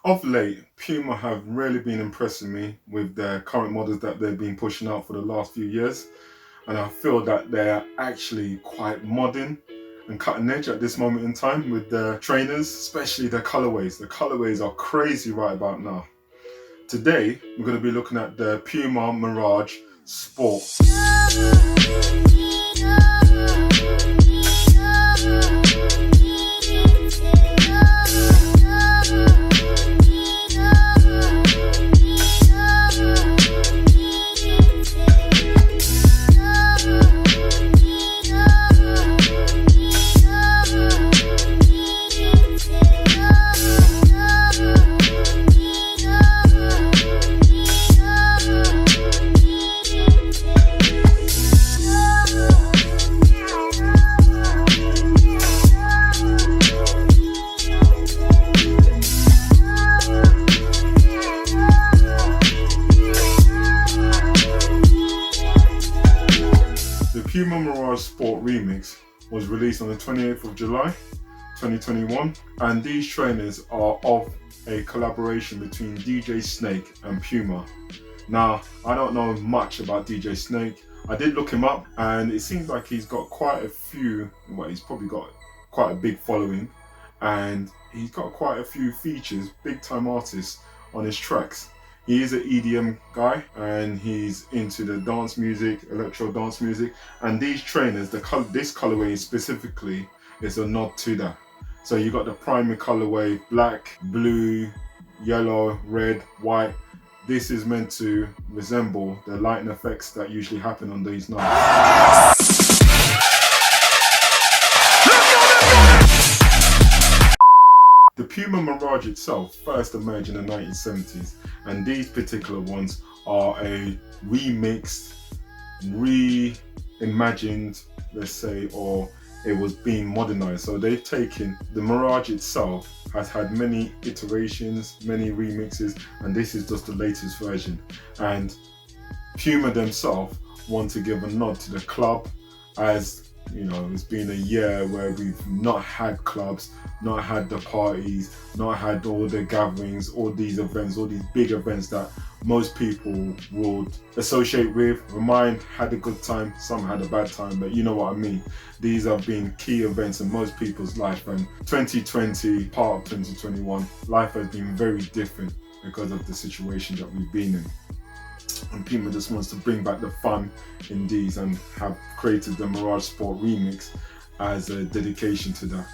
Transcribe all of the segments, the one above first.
Of late, Puma have really been impressing me with their current models that they've been pushing out for the last few years. And I feel that they're actually quite modern and cutting edge at this moment in time with their trainers, especially their colorways. The colorways are crazy right about now. Today, we're going to be looking at the Puma Mirage Sport. The Puma Mirage Sport Remix was released on the 28th of July 2021, and these trainers are of a collaboration between DJ Snake and Puma. Now, I don't know much about DJ Snake. I did look him up, and it seems like he's got quite a few, well, he's probably got quite a big following, and he's got quite a few features, big time artists on his tracks. He is an EDM guy, and he's into the dance music, electro dance music, and these trainers, this colorway specifically is a nod to that. So you got the primary colorway, black, blue, yellow, red, white. This is meant to resemble the lighting effects that usually happen on these nights. The Puma Mirage itself first emerged in the 1970s, and these particular ones are a remixed, reimagined, let's say, or it was being modernized. So they've taken the Mirage itself, has had many iterations, many remixes, and this is just the latest version. And Puma themselves want to give a nod to the club, as you know, it's been a year where we've not had clubs, not had the parties, not had all the gatherings, all these events, all these big events that most people would associate with. Mine had a good time, some had a bad time, but you know what I mean. These have been key events in most people's life, and 2020, part of 2021, life has been very different because of the situation that we've been in. And Puma just wants to bring back the fun in these and have created the Mirage Sport Remix as a dedication to that.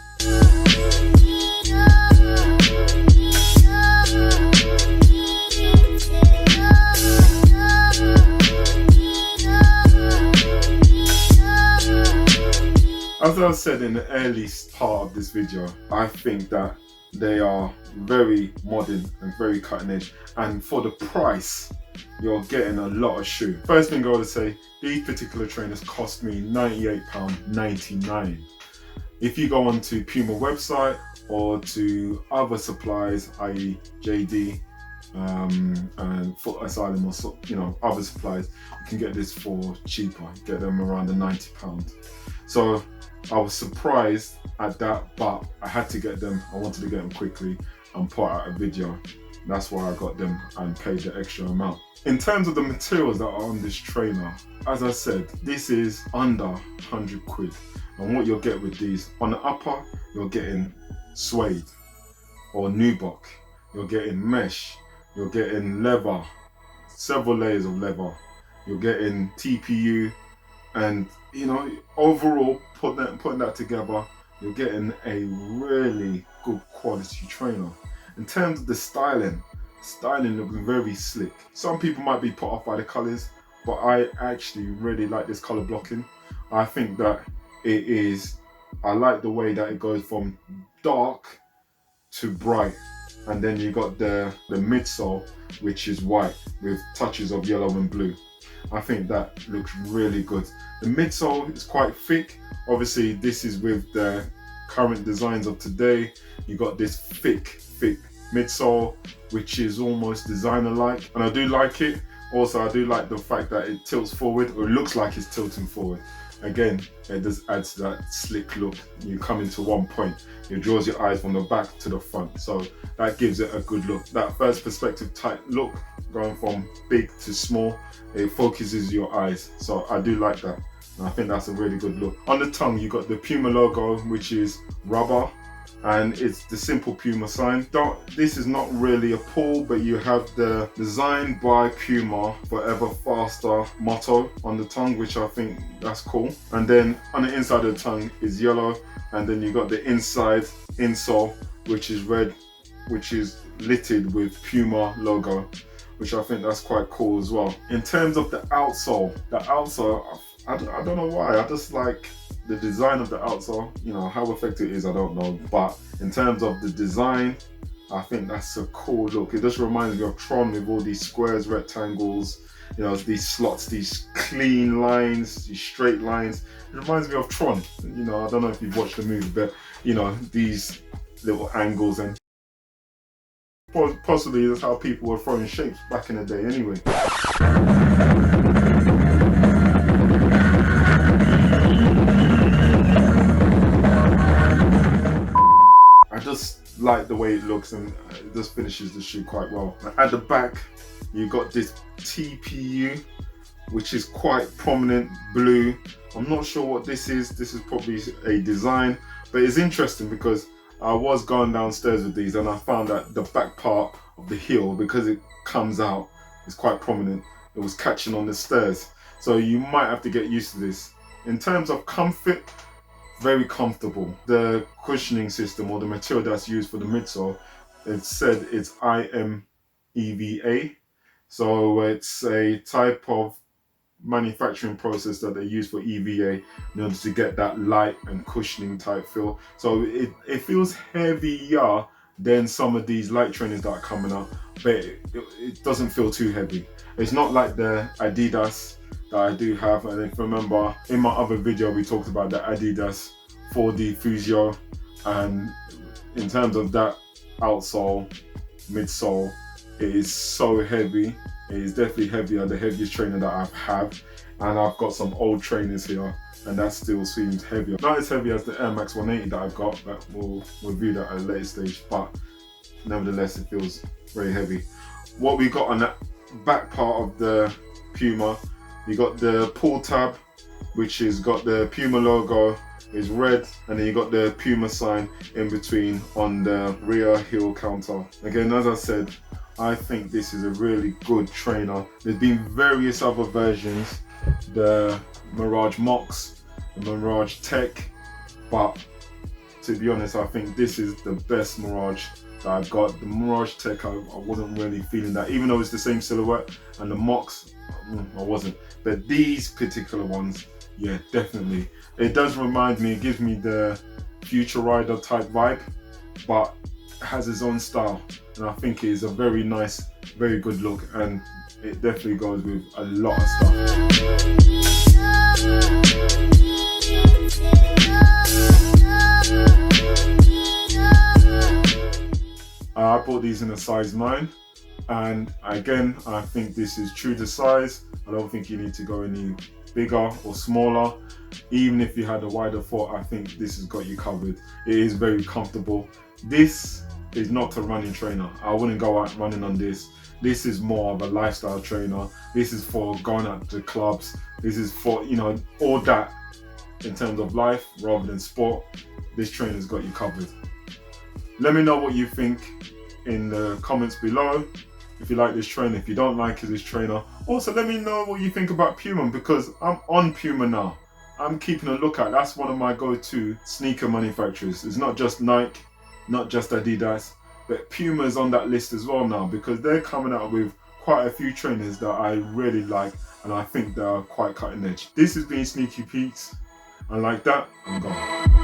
As I said in the early part of this video, I think that they are very modern and very cutting edge, and for the price, you're getting a lot of shoe. First thing I want to say, these particular trainers cost me £98.99. If you go onto Puma website or to other suppliers, i.e. JD and Foot Asylum, or other suppliers, you can get this for cheaper. Get them around the £90. So I was surprised at that, but I had to get them. I wanted to get them quickly and put out a video. That's why I got them and paid the extra amount. In terms of the materials that are on this trainer, as I said, this is under 100 quid. And what you'll get with these, on the upper, you're getting suede or nubuck. You're getting mesh. You're getting leather, several layers of leather. You're getting TPU, and overall, putting that together, you're getting a really good quality trainer. In terms of the styling looks very slick. Some people might be put off by the colors, but I actually really like this color blocking. I think that I like the way that it goes from dark to bright, and then you got the midsole, which is white with touches of yellow and blue. I think that looks really good. The midsole is quite thick. Obviously, this is with the current designs of today. You got this thick midsole, which is almost designer-like, and I do like it. Also, I do like the fact that it tilts forward, or it looks like it's tilting forward. again, it just adds to that slick look. You come into one point, it draws your eyes from the back to the front, so that gives it a good look. That first perspective type look, going from big to small, it focuses your eyes, so I do like that, and I think that's a really good look. On the tongue, you got the Puma logo, which is rubber, and it's the simple Puma sign. This is not really a pull, but you have the designed by Puma forever faster motto on the tongue, which I think that's cool. And then on the inside of the tongue is yellow, and then you got the inside insole, which is red, which is littered with Puma logo, which I think that's quite cool as well. In terms of the outsole, I don't know why, I just like the design of the outsole. You know, how effective it is, I don't know, but in terms of the design, I think that's a cool look. It just reminds me of Tron with all these squares, rectangles, you know, these slots, these clean lines, these straight lines. It reminds me of Tron. You know, I don't know if you've watched the movie, but you know, these little angles, and possibly that's how people were throwing shapes back in the day anyway. I just like the way it looks, and it just finishes the shoe quite well. At the back, you got this TPU, which is quite prominent blue. I'm not sure what this is. This is probably a design, but it's interesting because I was going downstairs with these and I found that the back part of the heel, because it comes out, is quite prominent. It was catching on the stairs. So you might have to get used to this. In terms of comfort, very comfortable. The cushioning system, or the material that's used for the midsole, it said it's IMEVA. So it's a type of manufacturing process that they use for EVA in order to get that light and cushioning type feel. So it feels heavier than some of these light trainers that are coming out, but it doesn't feel too heavy. It's not like the Adidas that I do have. And if you remember, in my other video we talked about the Adidas 4D Physio, and in terms of that outsole, midsole, it is so heavy. It is definitely heavier, the heaviest trainer that I have, and I've got some old trainers here, and that still seems heavier. Not as heavy as the Air Max 180 that I've got, but we'll review that at a later stage, but nevertheless it feels very heavy. What we got on that back part of the Puma, you got the pull tab, which has got the Puma logo, is red, and then you got the Puma sign in between on the rear heel counter. Again, as I said, I think this is a really good trainer. There's been various other versions, the Mirage Mox, the Mirage Tech, but to be honest, I think this is the best Mirage that I've got. The Mirage Tech, I wasn't really feeling that, even though it's the same silhouette, and the Mox, I wasn't. But these particular ones, yeah, definitely. It does remind me, it gives me the Future Rider type vibe, but has its own style, and I think it is a very nice, very good look, and it definitely goes with a lot of stuff. I bought these in a size 9, and again, I think this is true to size. I don't think you need to go any bigger or smaller. Even if you had a wider foot, I think this has got you covered. It is very comfortable. This is not a running trainer. I wouldn't go out running on this. This is more of a lifestyle trainer. This is for going out to clubs. This is for, you know, all that in terms of life rather than sport. This trainer's got you covered. Let me know what you think in the comments below. If you like this trainer, if you don't like this trainer. Also, let me know what you think about Puma, because I'm on Puma now. I'm keeping a lookout. That's one of my go-to sneaker manufacturers. It's not just Nike, not just Adidas, but Puma's on that list as well now, because they're coming out with quite a few trainers that I really like, and I think they are quite cutting edge. This has been Sneaky Pete's, and like that, I'm gone.